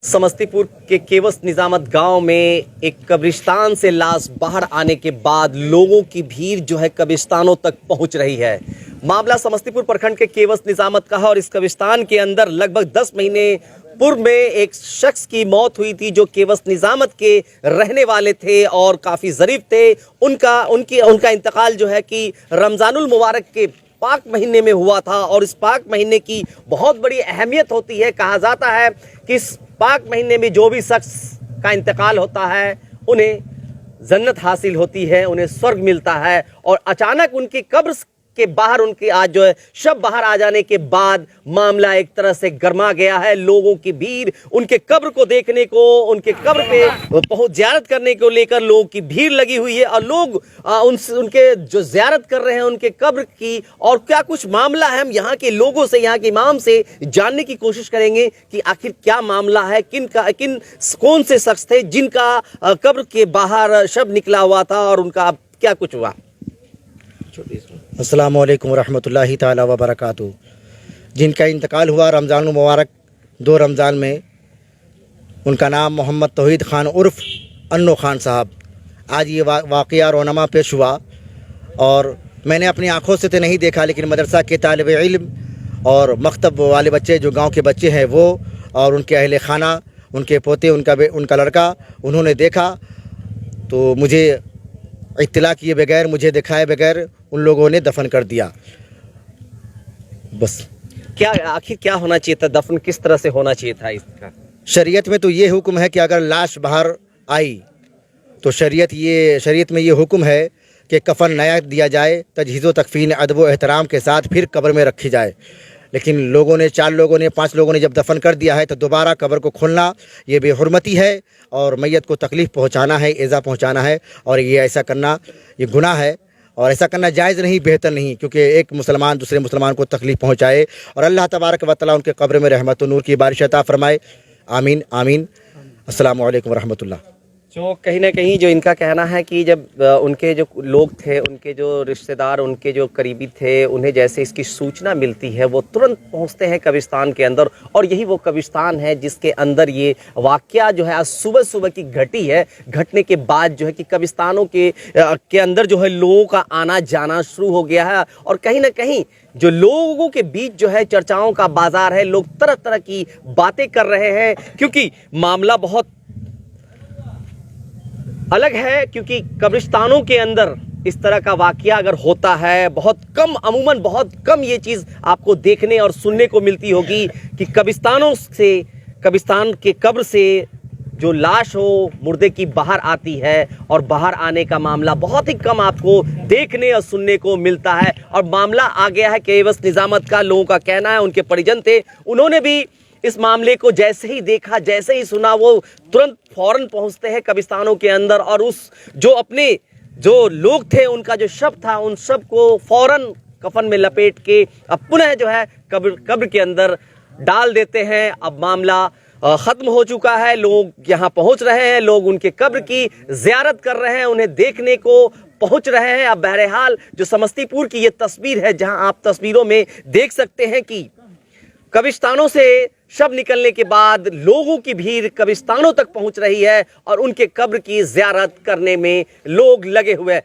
समस्तीपुर के केवस निजामत गांव में एक कब्रिस्तान से लाश बाहर आने के बाद लोगों की भीड़ जो है कब्रिस्तानों तक पहुंच रही है। मामला समस्तीपुर प्रखंड के केवस निजामत का है और इस कब्रिस्तान के अंदर लगभग 10 महीने पूर्व में एक शख्स की मौत हुई थी जो केवस निजामत के रहने वाले थे और काफ़ी ज़रीफ थे। उनका इंतकाल जो है कि रमज़ानुल मुबारक के पाक महीने में हुआ था और इस पाक महीने की बहुत बड़ी अहमियत होती है। कहा जाता है कि इस पाक महीने में जो भी शख्स का इंतकाल होता है उन्हें जन्नत हासिल होती है, उन्हें स्वर्ग मिलता है। और अचानक उनकी कब्र के बाहर उनके आज जो है शब बाहर आ जाने के बाद मामला एक तरह से गर्मा गया है। लोगों की भीड़ उनके कब्र को देखने को, उनके कब्र पे पहुंच ज़ियारत करने को लेकर लोगों की भीड़ लगी हुई है और लोग उनके जो ज़ियारत कर रहे हैं उनके कब्र की और क्या कुछ मामला है, हम यहाँ के लोगों से, यहाँ के इमाम से जानने की कोशिश करेंगे कि आखिर क्या मामला है, कौन से शख्स थे जिनका कब्र के बाहर शब निकला हुआ था और उनका क्या कुछ हुआ। अस्सलामु अलैकुम रहमतुल्लाहि ताला व बरकातहू। जिनका इंतकाल हुआ रमज़ान मुबारक 2 रमज़ान में, उनका नाम मोहम्मद तौहीद ख़ान उर्फ़ अन्नो ख़ान साहब। आज ये वाक़या रोनमा पेश हुआ और मैंने अपनी आँखों से तो नहीं देखा, लेकिन मदरसा के तालिब इल्म और मकतब वाले बच्चे जो गांव के बच्चे हैं वो और उनके अहले खाना, उनके पोते, उनका लड़का, उन्होंने देखा तो मुझे इत्तला किए बगैर, मुझे दिखाए बगैर उन लोगों ने दफन कर दिया। बस क्या आखिर क्या होना चाहिए था, दफन किस तरह से होना चाहिए था इसका? शरीयत में तो ये हुक्म है कि अगर लाश बाहर आई तो शरीयत में ये हुक्म है कि कफन नया दिया जाए, तजहीज़ तकफीन अदब व एहतराम के साथ फिर कब्र में रखी जाए। लेकिन 4 लोगों ने 5 लोगों ने जब दफन कर दिया है तो दोबारा कब्र को खोलना ये बेहुरमती है और मैयत को तकलीफ़ पहुंचाना है, एज़ा पहुंचाना है और ये ऐसा करना ये गुनाह है और ऐसा करना जायज़ नहीं, बेहतर नहीं, क्योंकि एक मुसलमान दूसरे मुसलमान को तकलीफ़ पहुंचाए। और अल्लाह तबारक व तआला उनके कब्र में रहमत व नूर की बारिश अता फरमाए। आमीन आमीन। अस्सलामु अलैकुम रहमतुल्लाह। जो कहीं ना कहीं जो इनका कहना है कि जब उनके जो लोग थे, उनके जो रिश्तेदार, उनके जो करीबी थे, उन्हें जैसे इसकी सूचना मिलती है वो तुरंत पहुंचते हैं कब्रिस्तान के अंदर और यही वो कब्रिस्तान है जिसके अंदर ये वाक़या जो है आज सुबह की घटी है। घटने के बाद जो है कि कब्रिस्तानों के अंदर जो है लोगों का आना जाना शुरू हो गया है और कहीं ना कहीं जो लोगों के बीच जो है चर्चाओं का बाजार है। लोग तरह तरह की बातें कर रहे हैं क्योंकि मामला बहुत अलग है, क्योंकि कब्रिस्तानों के अंदर इस तरह का वाकया अगर होता है बहुत कम, अमूमन बहुत कम ये चीज़ आपको देखने और सुनने को मिलती होगी कि कब्रिस्तान के कब्र से जो लाश हो मुर्दे की बाहर आती है और बाहर आने का मामला बहुत ही कम आपको देखने और सुनने को मिलता है। और मामला आ गया है केवस निजामत का। लोगों का कहना है, उनके परिजन थे, उन्होंने भी इस मामले को जैसे ही देखा, जैसे ही सुना, वो तुरंत फौरन पहुंचते हैं कब्रिस्तानों के अंदर और उस जो लोग थे उनका जो शव था उन सब को फौरन कफन में लपेट के अब पुनः जो है कब्र के अंदर डाल देते हैं। अब मामला ख़त्म हो चुका है। लोग यहाँ पहुँच रहे हैं, लोग उनके कब्र की ज़ियारत कर रहे हैं, उन्हें देखने को पहुँच रहे हैं। अब बहरहाल जो समस्तीपुर की ये तस्वीर है जहाँ आप तस्वीरों में देख सकते हैं कि कब्रिस्तानों से शव निकलने के बाद लोगों की भीड़ कब्रिस्तानों तक पहुंच रही है और उनके कब्र की ज़ियारत करने में लोग लगे हुए हैं।